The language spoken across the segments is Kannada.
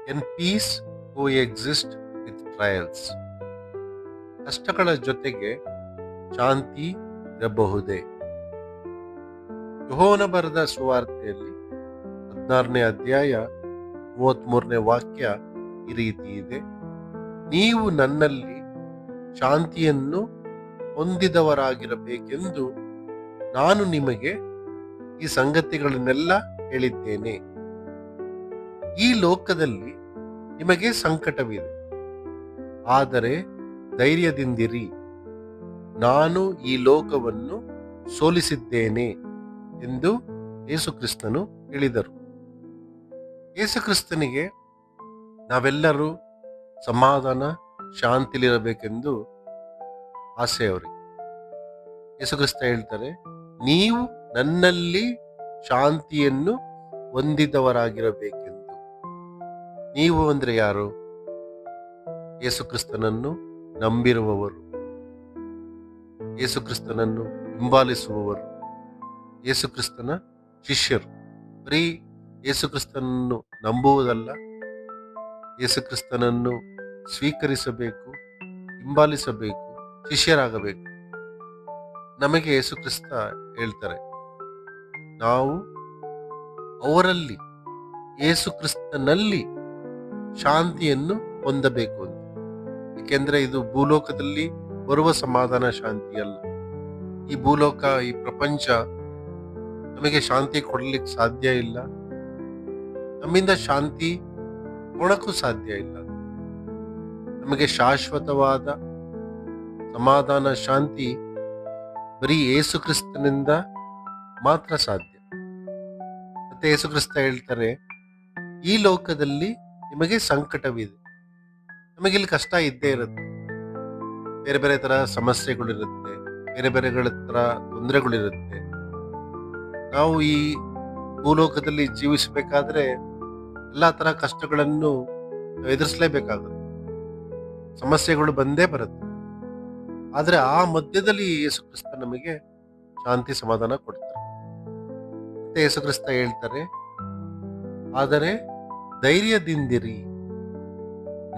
Can peace coexist with trials? ಕಷ್ಟಗಳ ಜೊತೆಗೆ ಶಾಂತಿ ಇರಬಹುದೇ? ಯೋಹೋನ ಬರೆದ ಸುವಾರ್ತೆಯಲ್ಲಿ 16ನೇ ಅಧ್ಯಾಯ 33ನೇ ವಾಕ್ಯ ಈ ರೀತಿ ಇದೆ. ನೀವು ನನ್ನಲ್ಲಿ ಶಾಂತಿಯನ್ನು ಹೊಂದಿದವರಾಗಿರಬೇಕೆಂದು ನಾನು ನಿಮಗೆ ಈ ಸಂಗತಿಗಳನ್ನೆಲ್ಲ ಹೇಳಿದ್ದೇನೆ. ಈ ಲೋಕದಲ್ಲಿ ನಿಮಗೆ ಸಂಕಟವಿದೆ, ಆದರೆ ಧೈರ್ಯದಿಂದಿರಿ, ನಾನು ಈ ಲೋಕವನ್ನು ಸೋಲಿಸಿದ್ದೇನೆ ಎಂದು ಯೇಸುಕ್ರಿಸ್ತನು ಹೇಳಿದರು. ಯೇಸುಕ್ರಿಸ್ತನಿಗೆ ನಾವೆಲ್ಲರೂ ಸಮಾಧಾನ ಶಾಂತಿಲಿರಬೇಕೆಂದು ಆಸೆ ಅವರಿಗೆ. ಯೇಸುಕ್ರಿಸ್ತ ಹೇಳ್ತಾರೆ, ನೀವು ನನ್ನಲ್ಲಿ ಶಾಂತಿಯನ್ನು ಹೊಂದಿದವರಾಗಿರಬೇಕೆಂದು. ನೀವು ಅಂದ್ರೆ ಯಾರು? ಯೇಸುಕ್ರಿಸ್ತನನ್ನು ನಂಬಿರುವವರು, ಯೇಸುಕ್ರಿಸ್ತನನ್ನು ಹಿಂಬಾಲಿಸುವವರು, ಯೇಸುಕ್ರಿಸ್ತನ ಶಿಷ್ಯರು. ಬರೀ ಯೇಸುಕ್ರಿಸ್ತನನ್ನು ನಂಬುವುದಲ್ಲ, ಯೇಸುಕ್ರಿಸ್ತನನ್ನು ಸ್ವೀಕರಿಸಬೇಕು, ಹಿಂಬಾಲಿಸಬೇಕು, ಶಿಷ್ಯರಾಗಬೇಕು. ನಮಗೆ ಯೇಸುಕ್ರಿಸ್ತ ಹೇಳ್ತಾರೆ, ನಾವು ಅವರಲ್ಲಿ, ಯೇಸುಕ್ರಿಸ್ತನಲ್ಲಿ ಶಾಂತಿಯನ್ನು ಹೊಂದಬೇಕು ಅಂತ. ಏಕೆಂದ್ರೆ ಇದು ಭೂಲೋಕದಲ್ಲಿ ಬರುವ ಸಮಾಧಾನ ಶಾಂತಿ ಅಲ್ಲ. ಈ ಭೂಲೋಕ, ಈ ಪ್ರಪಂಚ ನಮಗೆ ಶಾಂತಿ ಕೊಡಲಿಕ್ಕೆ ಸಾಧ್ಯ ಇಲ್ಲ. ನಮ್ಮಿಂದ ಶಾಂತಿ ಕೊಡಕ್ಕೂ ಸಾಧ್ಯ ಇಲ್ಲ. ನಮಗೆ ಶಾಶ್ವತವಾದ ಸಮಾಧಾನ ಶಾಂತಿ ಬರೀ ಯೇಸುಕ್ರಿಸ್ತನಿಂದ ಮಾತ್ರ ಸಾಧ್ಯ. ಮತ್ತೆ ಯೇಸುಕ್ರಿಸ್ತ ಹೇಳ್ತಾರೆ, ಈ ಲೋಕದಲ್ಲಿ ನಿಮಗೆ ಸಂಕಟವಿದೆ. ನಮಗಿಲ್ಲಿ ಕಷ್ಟ ಇದ್ದೇ ಇರುತ್ತೆ, ಬೇರೆ ಬೇರೆ ತರ ಸಮಸ್ಯೆಗಳಿರುತ್ತೆ, ಬೇರೆ ಬೇರೆ ತರ ತೊಂದರೆಗಳಿರುತ್ತೆ. ನಾವು ಈ ಭೂಲೋಕದಲ್ಲಿ ಜೀವಿಸಬೇಕಾದ್ರೆ ಎಲ್ಲಾ ತರ ಕಷ್ಟಗಳನ್ನು ಎದುರಿಸಲೇಬೇಕಾಗುತ್ತೆ, ಸಮಸ್ಯೆಗಳು ಬಂದೇ ಬರುತ್ತೆ. ಆದ್ರೆ ಆ ಮಧ್ಯದಲ್ಲಿ ಯೇಸುಕ್ರಿಸ್ತ ನಮಗೆ ಶಾಂತಿ ಸಮಾಧಾನ ಕೊಡ್ತಾರೆ. ಮತ್ತೆ ಯೇಸುಕ್ರಿಸ್ತ ಹೇಳ್ತಾರೆ, ಆದರೆ ಧೈರ್ಯದಿಂದಿರಿ,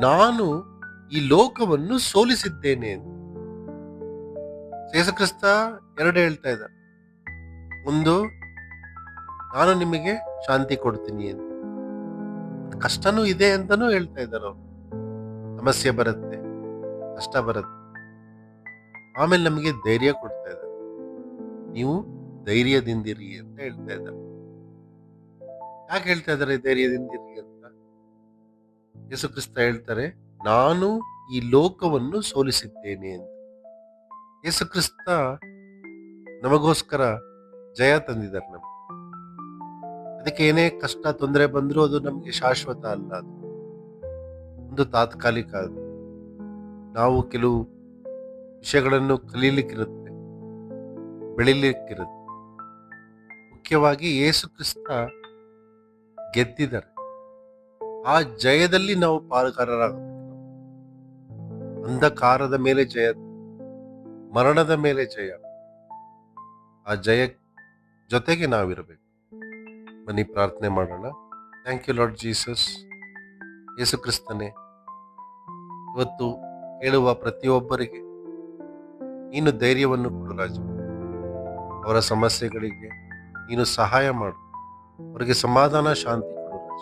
ನಾನು ಈ ಲೋಕವನ್ನು ಸೋಲಿಸಿದ್ದೇನೆ ಅಂತ. ಯೇಸುಕ್ರಿಸ್ತ ಎರಡು ಹೇಳ್ತಾ ಇದ್ದಾರೆ. ಒಂದು, ನಾನು ನಿಮಗೆ ಶಾಂತಿ ಕೊಡ್ತೀನಿ ಅಂತ. ಕಷ್ಟನೂ ಇದೆ ಅಂತಾನೂ ಹೇಳ್ತಾ ಇದ್ದಾರೆ ಅವರು. ಸಮಸ್ಯೆ ಬರುತ್ತೆ, ಕಷ್ಟ ಬರುತ್ತೆ, ಆಮೇಲೆ ನಮಗೆ ಧೈರ್ಯ ಕೊಡ್ತಾ ಇದ್ದಾರೆ. ನೀವು ಧೈರ್ಯದಿಂದಿರಿ ಅಂತ ಹೇಳ್ತಾ ಇದ್ದಾರೆ. ಯಾಕೆ ಹೇಳ್ತಾ ಇದ್ದಾರೆ ಧೈರ್ಯದಿಂದಿರಿ ಅಂತ? ಯೇಸುಕ್ರಿಸ್ತ ಹೇಳ್ತಾರೆ, ನಾನು ಈ ಲೋಕವನ್ನು ಸೋಲಿಸಿದ್ದೇನೆ ಅಂತ. ಯೇಸುಕ್ರಿಸ್ತ ನಮಗೋಸ್ಕರ ಜಯ ತಂದಿದ್ದಾರೆ ನಮ್ಗೆ. ಅದಕ್ಕೆ ಏನೇ ಕಷ್ಟ ತೊಂದರೆ ಬಂದರೂ ಅದು ನಮಗೆ ಶಾಶ್ವತ ಅಲ್ಲ, ಅದು ಒಂದು ತಾತ್ಕಾಲಿಕ. ಅದು ನಾವು ಕೆಲವು ವಿಷಯಗಳನ್ನು ಕಲೀಲಿಕ್ಕಿರುತ್ತೆ, ಬೆಳಿಲಿಕ್ಕಿರುತ್ತೆ. ಮುಖ್ಯವಾಗಿ ಯೇಸುಕ್ರಿಸ್ತ ಗೆದ್ದಿದ್ದಾರೆ. ಆ ಜಯದಲ್ಲಿ ನಾವು ಪಾಲುಗಾರರಾಗಬೇಕು. ಅಂಧಕಾರದ ಮೇಲೆ ಜಯ, ಮರಣದ ಮೇಲೆ ಜಯ. ಆ ಜಯ ಜೊತೆಗೆ ನಾವಿರಬೇಕು. ಬನ್ನಿ ಪ್ರಾರ್ಥನೆ ಮಾಡೋಣ. Thank you Lord Jesus. ಯೇಸು ಕ್ರಿಸ್ತನೇ, ಇವತ್ತು ಕೇಳುವ ಪ್ರತಿಯೊಬ್ಬರಿಗೆ ನೀನು ಧೈರ್ಯವನ್ನು ಕೊಡು ರಾಜ. ಅವರ ಸಮಸ್ಯೆಗಳಿಗೆ ನೀನು ಸಹಾಯ ಮಾಡು. ಅವರಿಗೆ ಸಮಾಧಾನ ಶಾಂತಿ ಕೊಡು ರಾಜ.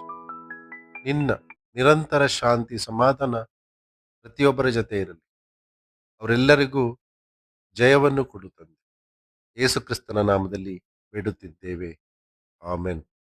ನಿನ್ನ ನಿರಂತರ ಶಾಂತಿ ಸಮಾಧಾನ ಪ್ರತಿಯೊಬ್ಬರ ಜೊತೆ ಇರಲಿ. ಅವರೆಲ್ಲರಿಗೂ ಜಯವನ್ನು ಕೊಡು ತಂದೆ. ಯೇಸು ಕ್ರಿಸ್ತನ ನಾಮದಲ್ಲಿ ಬೇಡುತ್ತಿದ್ದೇವೆ. ಆಮೆನ್.